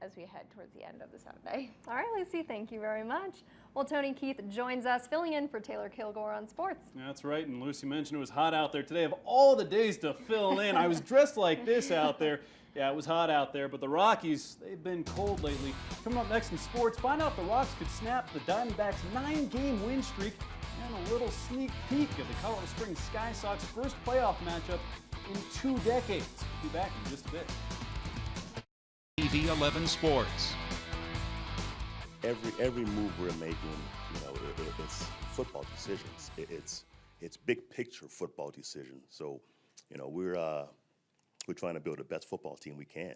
as we head towards the end of the Saturday. All right, Lucy, thank you very much. Well, Tony Keith joins us, filling in for Taylor Kilgore on sports. That's right, and Lucy mentioned it was hot out there today. Of all the days to fill in, I was dressed like this out there. Yeah, it was hot out there, but the Rockies, they've been cold lately. Coming up next in sports, find out if the Rocks could snap the Diamondbacks' 9-game win streak and a little sneak peek of the Colorado Springs Sky Sox first playoff matchup in 2 decades. We'll be back in just a bit. TV 11 Sports. Every move we're making, it's football decisions. It's big picture football decisions. So, we're trying to build the best football team we can.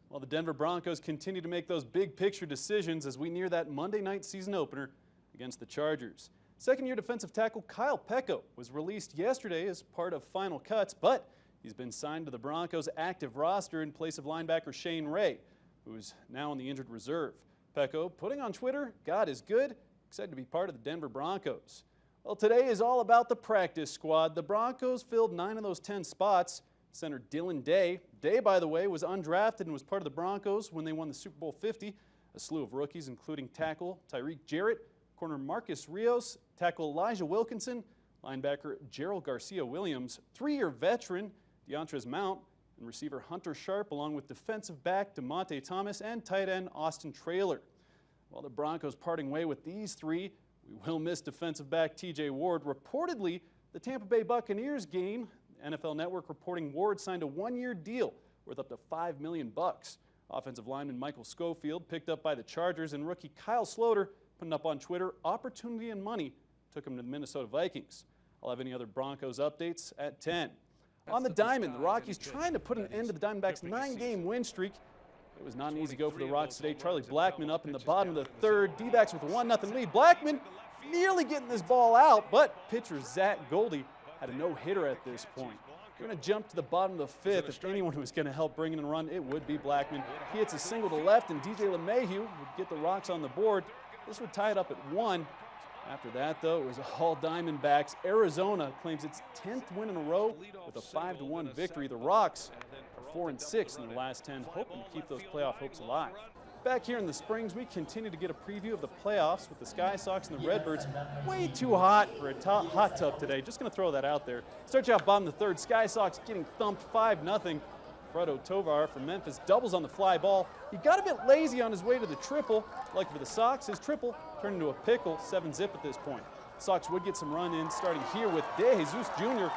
Well, the Denver Broncos continue to make those big picture decisions as we near that Monday night season opener against the Chargers. Second-year defensive tackle Kyle Peko was released yesterday as part of final cuts, but he's been signed to the Broncos' active roster in place of linebacker Shane Ray, who's now on the injured reserve. Peko putting on Twitter, "God is good, excited to be part of the Denver Broncos." Well, today is all about the practice squad. The Broncos filled 9 of those 10 spots. Center Dylan Day. Day, by the way, was undrafted and was part of the Broncos when they won the Super Bowl 50. A slew of rookies, including tackle Tyreek Jarrett, corner Marcus Rios, tackle Elijah Wilkinson, linebacker Gerald Garcia-Williams, 3-year veteran Deontrez Mount, and receiver Hunter Sharp, along with defensive back DeMonte Thomas and tight end Austin Traylor. While the Broncos parting way with these 3, we will miss defensive back TJ Ward. Reportedly, the Tampa Bay Buccaneers game, NFL Network reporting Ward signed a 1-year deal worth up to $5 million. Offensive lineman Michael Schofield picked up by the Chargers, and rookie Kyle Sloter putting up on Twitter, opportunity and money took him to the Minnesota Vikings. I'll have any other Broncos updates at 10. On the diamond, the Rockies trying to put an end to the Diamondbacks' 9-game win streak. It was not an easy go for the Rocks today. Charlie Blackmon up in the bottom of the 3rd. D-backs with a 1-0 lead. Blackmon nearly getting this ball out, but pitcher Zach Goldie had a no-hitter at this point. We're going to jump to the bottom of the 5th. If anyone was going to help bring in a run, it would be Blackmon. He hits a single to left, and DJ LeMahieu would get the Rocks on the board. This would tie it up at 1. After that, though, it was all Diamondbacks. Arizona claims its 10th win in a row with a 5-1 victory. The Rocks are 4-6 in their last 10, hoping to keep those playoff hopes alive. Back here in the Springs, we continue to get a preview of the playoffs with the Sky Sox and the Redbirds. Way too hot for a hot tub today. Just going to throw that out there. Start you off bottom of the 3rd. Sky Sox getting thumped 5-0. Fredo Tovar from Memphis doubles on the fly ball. He got a bit lazy on his way to the triple. Like for the Sox, his triple turned into a pickle, 7-zip at this point. Sox would get some run-ins, starting here with De Jesus Jr. in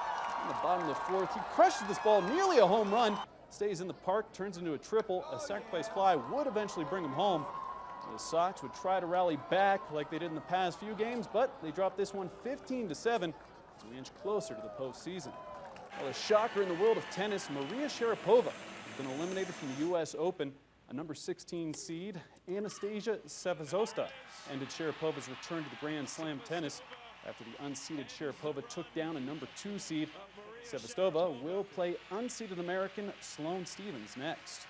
the bottom of the 4th. He crushes this ball, nearly a home run. Stays in the park, turns into a triple. A sacrifice fly would eventually bring him home. The Sox would try to rally back like they did in the past few games, but they dropped this one 15-7 as we inch closer to the postseason. Well, a shocker in the world of tennis, Maria Sharapova has been eliminated from the U.S. Open. A number 16 seed, Anastasia Sevastova, ended Sharapova's return to the Grand Slam tennis after the unseeded Sharapova took down a number 2 seed. Sevastova will play unseeded American Sloane Stephens next.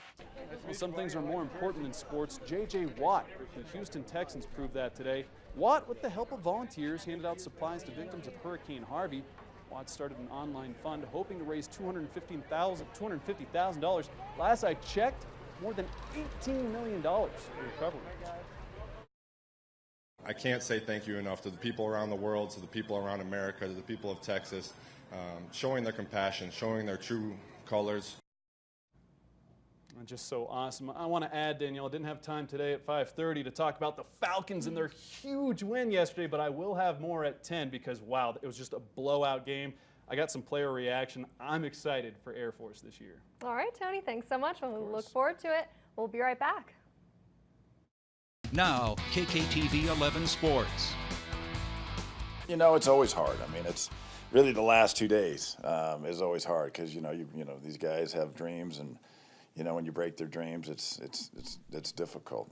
Well, some things are more important than sports. J.J. Watt, the Houston Texans, proved that today. Watt, with the help of volunteers, handed out supplies to victims of Hurricane Harvey. Watt started an online fund hoping to raise $250,000. Last I checked, more than $18 million for recovery. I can't say thank you enough to the people around the world, to the people around America, to the people of Texas, showing their compassion, showing their true colors. Just so awesome. I want to add, Danielle, I didn't have time today at 5:30 to talk about the Falcons and their huge win yesterday, but I will have more at 10 because, wow, it was just a blowout game. I got some player reaction. I'm excited for Air Force this year. All right, Tony, thanks so much. We'll look forward to it. We'll be right back. Now, KKTV 11 Sports. It's always hard. I mean, it's really the last 2 days is always hard because, these guys have dreams and, when you break their dreams, it's difficult,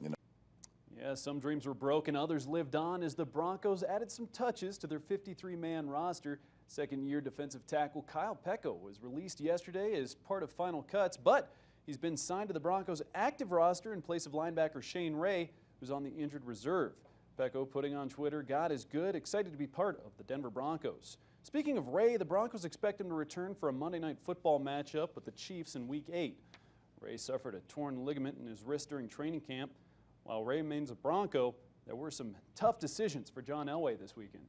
Yeah, some dreams were broken, others lived on as the Broncos added some touches to their 53-man roster. Second-year defensive tackle Kyle Peko was released yesterday as part of final cuts, but he's been signed to the Broncos' active roster in place of linebacker Shane Ray, who's on the injured reserve. Peko putting on Twitter, "God is good, excited to be part of the Denver Broncos." Speaking of Ray, the Broncos expect him to return for a Monday Night Football matchup with the Chiefs in Week 8. Ray suffered a torn ligament in his wrist during training camp. While Ray remains a Bronco, there were some tough decisions for John Elway this weekend.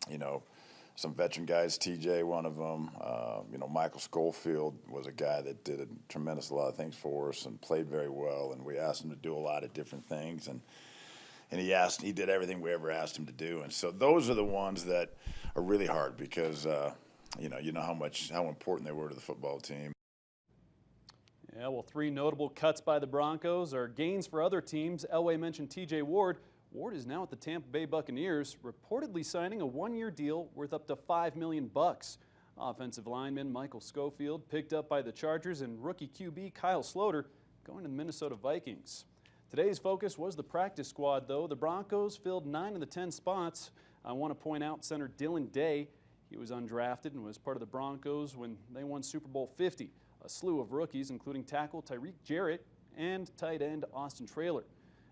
You know, some veteran guys, TJ, one of them. You know, Michael Schofield was a guy that did a tremendous lot of things for us and played very well. And we asked him to do a lot of different things, and he did everything we ever asked him to do. And so those are the ones that are really hard because you know how important they were to the football team. Yeah, well, 3 notable cuts by the Broncos are gains for other teams. Elway mentioned TJ Ward. Ward is now at the Tampa Bay Buccaneers, reportedly signing a 1-year deal worth up to $5 million. Offensive lineman Michael Schofield picked up by the Chargers, and rookie QB Kyle Sloter going to the Minnesota Vikings. Today's focus was the practice squad, though. The Broncos filled 9 of the 10 spots. I want to point out center Dylan Day. He was undrafted and was part of the Broncos when they won Super Bowl 50. A slew of rookies, including tackle Tyreek Jarrett and tight end Austin Traylor.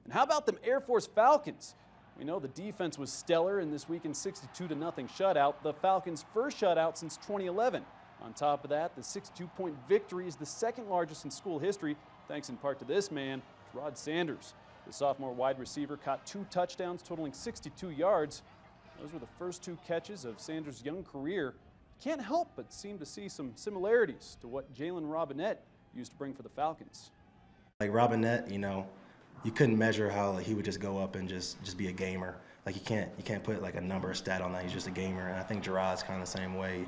And how about them Air Force Falcons? We know the defense was stellar in this weekend's 62-0 shutout, the Falcons' first shutout since 2011. On top of that, the 62-point victory is the second largest in school history, thanks in part to this man, Rod Sanders. The sophomore wide receiver caught 2 touchdowns totaling 62 yards. Those were the first 2 catches of Sanders' young career. Can't help but seem to see some similarities to what Jalen Robinette used to bring for the Falcons. Like Robinette, you know, you couldn't measure how he would just go up and just be a gamer. Like you can't put like a number or stat on that. He's just a gamer. And I think Gerard's kind of the same way.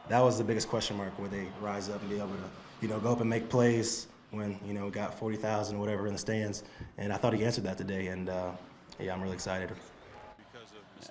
That was the biggest question mark, where they rise up and be able to, you know, go up and make plays when, you know, got 40,000 or whatever in the stands. And I thought he answered that today, and yeah, I'm really excited.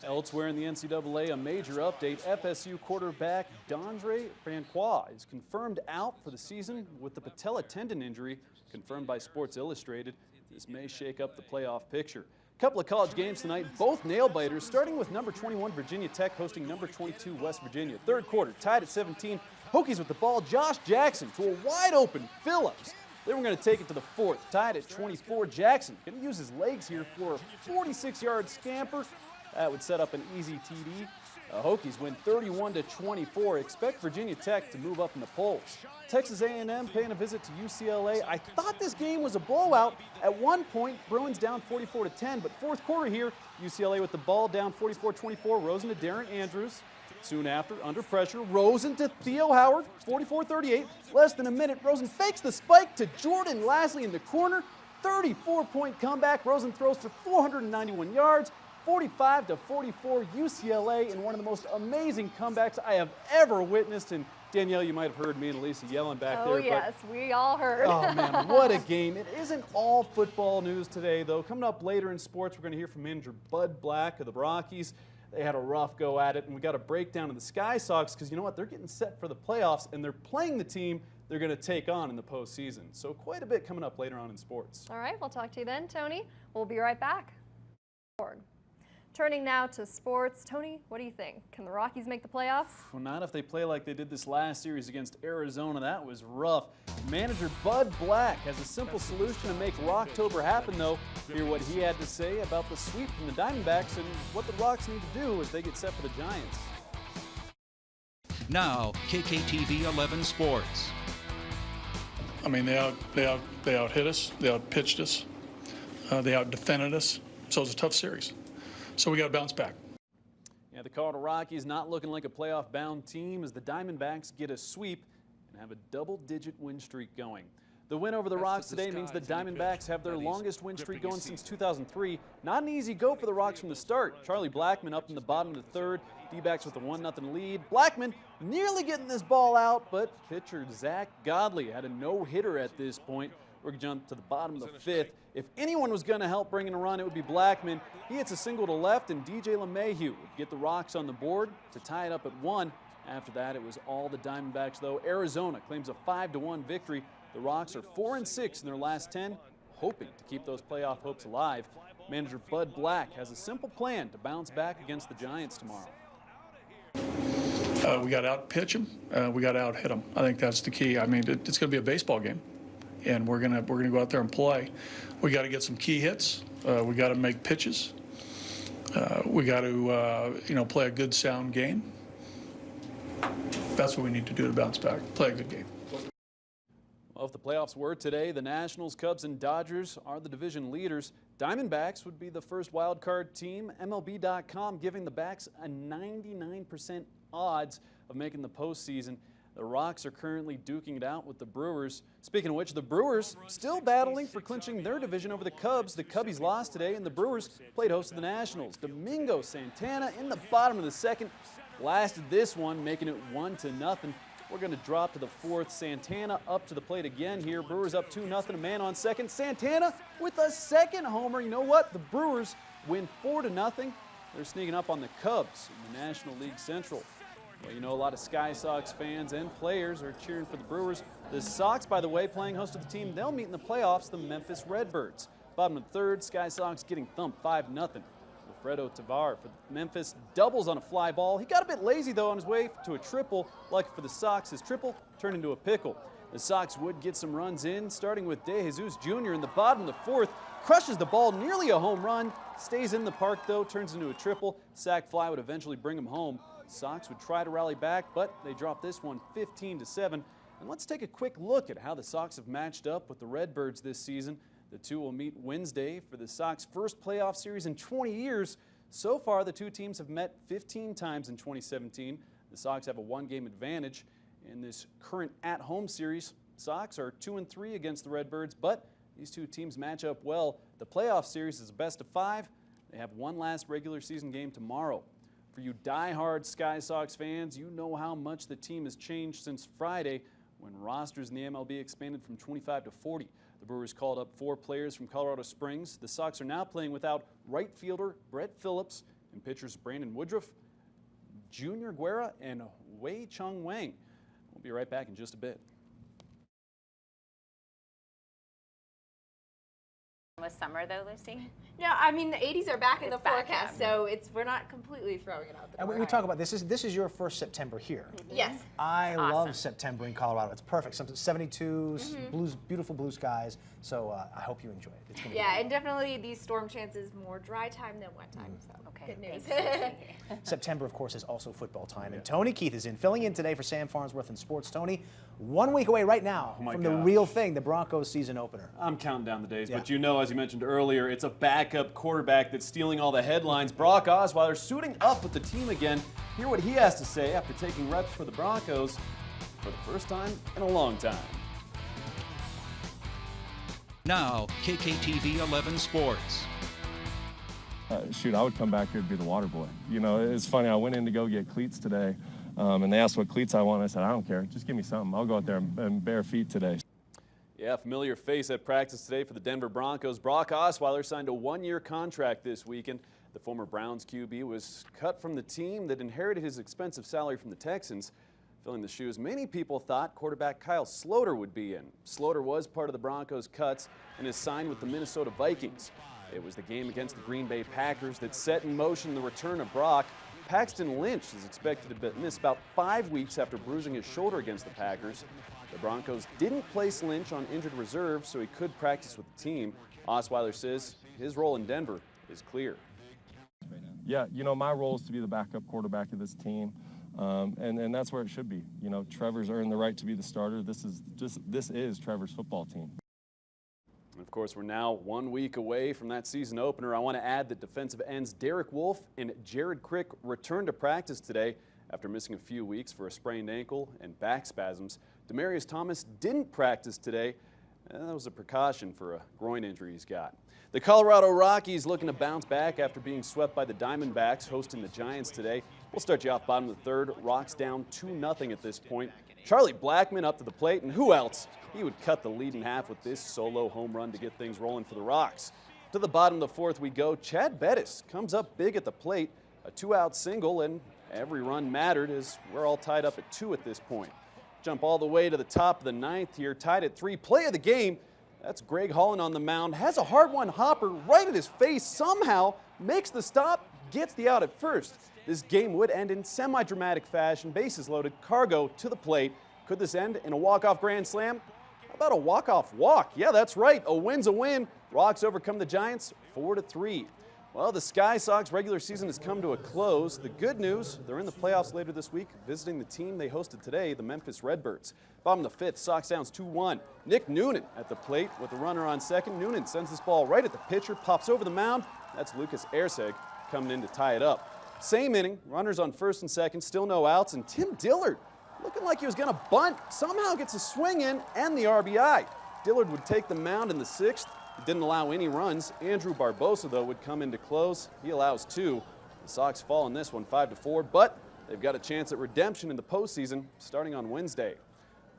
Elsewhere in the NCAA, a major update. FSU quarterback Dondre Francois is confirmed out for the season with the patella tendon injury, confirmed by Sports Illustrated. This may shake up the playoff picture. A couple of college games tonight, both nail-biters, starting with number 21 Virginia Tech hosting number 22 West Virginia. Third quarter, tied at 17. Hokies with the ball. Josh Jackson to a wide-open Phillips. Then we're going to take it to the fourth, tied at 24. Jackson going to use his legs here for a 46-yard scamper. That would set up an easy TD. Hokies win 31-24. Expect Virginia Tech to move up in the polls. Texas A&M paying a visit to UCLA. I thought this game was a blowout. At one point, Bruins down 44-10, but fourth quarter here, UCLA with the ball down 44-24. Rosen to Darren Andrews. Soon after, under pressure, Rosen to Theo Howard, 44-38. Less than a minute, Rosen fakes the spike to Jordan Lasley in the corner. 34-point comeback. Rosen throws for 491 yards. 45-44 UCLA in one of the most amazing comebacks I have ever witnessed. And Danielle, you might have heard me and Elisa yelling back there. Oh, yes, we all heard. Oh, man, what a game. It isn't all football news today, though. Coming up later in sports, we're going to hear from manager Bud Black of the Rockies. They had a rough go at it, and we got a breakdown of the Sky Sox because you know what? They're getting set for the playoffs, and they're playing the team they're going to take on in the postseason. So quite a bit coming up later on in sports. All right, we'll talk to you then, Tony. We'll be right back. Turning now to sports. Tony, what do you think? Can the Rockies make the playoffs? Well, not if they play like they did this last series against Arizona. That was rough. Manager Bud Black has a simple solution to make Rocktober happen, though. Hear what he had to say about the sweep from the Diamondbacks and what the Rocks need to do as they get set for the Giants. Now, KKTV 11 Sports. I mean, they out hit us, they out pitched us, they out defended us. So it's a tough series. So we got to bounce back. Yeah, the Colorado Rockies not looking like a playoff-bound team as the Diamondbacks get a sweep and have a double-digit win streak going. The win over the Rocks today means the Diamondbacks have their longest win streak going since 2003. Not an easy go for the Rocks from the start. Charlie Blackmon up in the bottom of the third. D-backs with a 1-0 lead. Blackmon nearly getting this ball out, but pitcher Zach Godley had a no-hitter at this point. We're going to jump to the bottom of the fifth. If anyone was going to help bring in a run, it would be Blackmon. He hits a single to left, and DJ LeMahieu would get the Rocks on the board to tie it up at 1. After that, it was all the Diamondbacks, though. Arizona claims a 5-1 victory. The Rocks are 4-6 in their last 10, hoping to keep those playoff hopes alive. Manager Bud Black has a simple plan to bounce back against the Giants tomorrow. We got to out-pitch them. We got to out-hit them. I think that's the key. I mean, it's going to be a baseball game, and we're gonna go out there and play. We got to get some key hits. We got to make pitches. We got to play a good, sound game. That's what we need to do to bounce back. Play a good game. Well, if the playoffs were today, the Nationals, Cubs, and Dodgers are the division leaders. Diamondbacks would be the first wild card team. MLB.com giving the Backs a 99% odds of making the postseason. The Rocks are currently duking it out with the Brewers. Speaking of which, the Brewers still battling for clinching their division over the Cubs. The Cubbies lost today, and the Brewers played host to the Nationals. Domingo Santana in the bottom of the second blasted this one, making it 1-0. We're going to drop to the fourth. Santana up to the plate again here. Brewers up 2-0. A man on second. Santana with a second homer. You know what? The Brewers win 4-0. They're sneaking up on the Cubs in the National League Central. Well, you know, a lot of Sky Sox fans and players are cheering for the Brewers. The Sox, by the way, playing host to the team they'll meet in the playoffs, the Memphis Redbirds. Bottom of the third, Sky Sox getting thumped 5-0. Alfredo Tavar for Memphis doubles on a fly ball. He got a bit lazy, though, on his way to a triple. Lucky for the Sox, his triple turned into a pickle. The Sox would get some runs in, starting with De Jesus Jr. in the bottom of the fourth. Crushes the ball, nearly a home run. Stays in the park, though, turns into a triple. Sac fly would eventually bring him home. Sox would try to rally back, but they dropped this one 15-7. And let's take a quick look at how the Sox have matched up with the Redbirds this season. The two will meet Wednesday for the Sox' first playoff series in 20 years. So far, the two teams have met 15 times in 2017. The Sox have a one-game advantage in this current at-home series. Sox are 2-3 against the Redbirds, but these two teams match up well. The playoff series is a best of 5. They have one last regular season game tomorrow. For you die-hard Sky Sox fans, you know how much the team has changed since Friday when rosters in the MLB expanded from 25 to 40. The Brewers called up 4 players from Colorado Springs. The Sox are now playing without right fielder Brett Phillips and pitchers Brandon Woodruff, Junior Guerra, and Wei Chung Wang. We'll be right back in just a bit. With summer though, Lucy? No, I mean the 80s are back in the It's back, forecast, yeah. so we're not completely throwing it out the And door. we talk about this is your first September here. Yes. I awesome. love September in Colorado. It's perfect. Something 72s, blues, beautiful blue skies. So I hope you enjoy it. It's gonna Yeah, be and definitely these storm chances more dry time than wet time. So Okay, good news. thanks. September, of course, is also football time. And Tony Keith is filling in today for Sam Farnsworth in Sports. Tony, 1 week away right now Oh my from the gosh. real thing, the Broncos season opener. I'm counting down the days, Yeah. but you know, as you mentioned earlier, it's a backup quarterback that's stealing all the headlines. Brock Osweiler suiting up with the team again. Hear what he has to say after taking reps for the Broncos for the first time in a long time. Now, KKTV 11 Sports. Shoot, I would come back here to be the water boy. You know, it's funny, I went in to go get cleats today, and they asked what cleats I want. I said, I don't care, just give me something. I'll go out there and bare feet today. Yeah, familiar face at practice today for the Denver Broncos. Brock Osweiler signed a one-year contract this weekend. The former Browns QB was cut from the team that inherited his expensive salary from the Texans. Filling the shoes many people thought quarterback Kyle Sloter would be in. Sloter was part of the Broncos' cuts and is signed with the Minnesota Vikings. It was the game against the Green Bay Packers that set in motion the return of Brock. Paxton Lynch is expected to miss about 5 weeks after bruising his shoulder against the Packers. The Broncos didn't place Lynch on injured reserve, so he could practice with the team. Osweiler says his role in Denver is clear. Yeah, you know, my role is to be the backup quarterback of this team, and that's where it should be. You know, Trevor's earned the right to be the starter. This is Trevor's football team. And of course, we're now 1 week away from that season opener. I want to add that defensive ends Derek Wolfe and Jared Crick returned to practice today after missing a few weeks for a sprained ankle and back spasms. Demarius Thomas didn't practice today. That was a precaution for a groin injury he's got. The Colorado Rockies looking to bounce back after being swept by the Diamondbacks, hosting the Giants today. We'll start you off bottom of the third. Rocks down 2-0 at this point. Charlie Blackmon up to the plate, and who else? He would cut the lead in half with this solo home run to get things rolling for the Rocks. To the bottom of the fourth we go. Chad Bettis comes up big at the plate. A 2-out single, and every run mattered as we're all tied up at 2 at this point. Jump all the way to the top of the ninth here, tied at 3. Play of the game. That's Greg Holland on the mound. Has a hard-won hopper right at his face. Somehow makes the stop, gets the out at first. This game would end in semi-dramatic fashion. Bases loaded, Cargo to the plate. Could this end in a walk-off grand slam? How about a walk-off walk? Yeah, that's right. A win's a win. Rocks overcome the Giants 4-3. Well, the Sky Sox regular season has come to a close. The good news, they're in the playoffs later this week, visiting the team they hosted today, the Memphis Redbirds. Bottom of the fifth, Sox down 2-1. Nick Noonan at the plate with a runner on second. Noonan sends this ball right at the pitcher, pops over the mound. That's Lucas Erseg coming in to tie it up. Same inning, runners on first and second, still no outs, and Tim Dillard, looking like he was going to bunt, somehow gets a swing in and the RBI. Dillard would take the mound in the sixth. He didn't allow any runs. Andrew Barbosa, though, would come in to close. He allows 2. The Sox fall in this one 5-4, but they've got a chance at redemption in the postseason starting on Wednesday.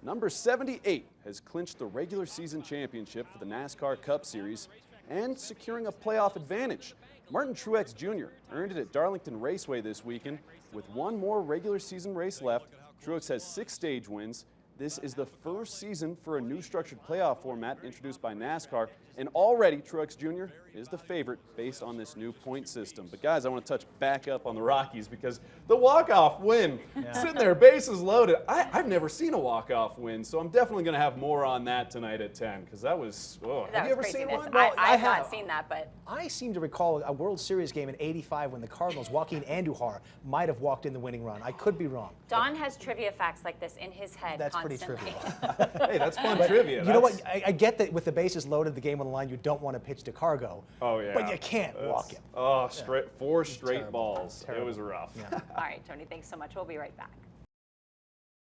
Number 78 has clinched the regular season championship for the NASCAR Cup Series and securing a playoff advantage. Martin Truex Jr. earned it at Darlington Raceway this weekend. With one more regular season race left, Truex has 6 stage wins. This is the first season for a new structured playoff format introduced by NASCAR, and already Truex Jr. is the favorite based on this new point system. But guys, I want to touch back up on the Rockies because the walk-off win, sitting there, bases loaded. I've never seen a walk-off win, so I'm definitely going to have more on that tonight at 10 because that was, have you ever seen one? Well, I have not seen that, but I seem to recall a World Series game in '85 when the Cardinals, Joaquin Andujar, might have walked in the winning run. I could be wrong. Don has trivia facts like this in his head That's constantly. pretty trivial. Hey, that's fun trivia. You know what? I get that with the bases loaded, the game on the line, you don't want to pitch to Cargo. Oh, yeah. But you can't walk him. Oh, 4 straight Terrible. balls. Terrible. It was rough. All right, Tony, thanks so much. We'll be right back.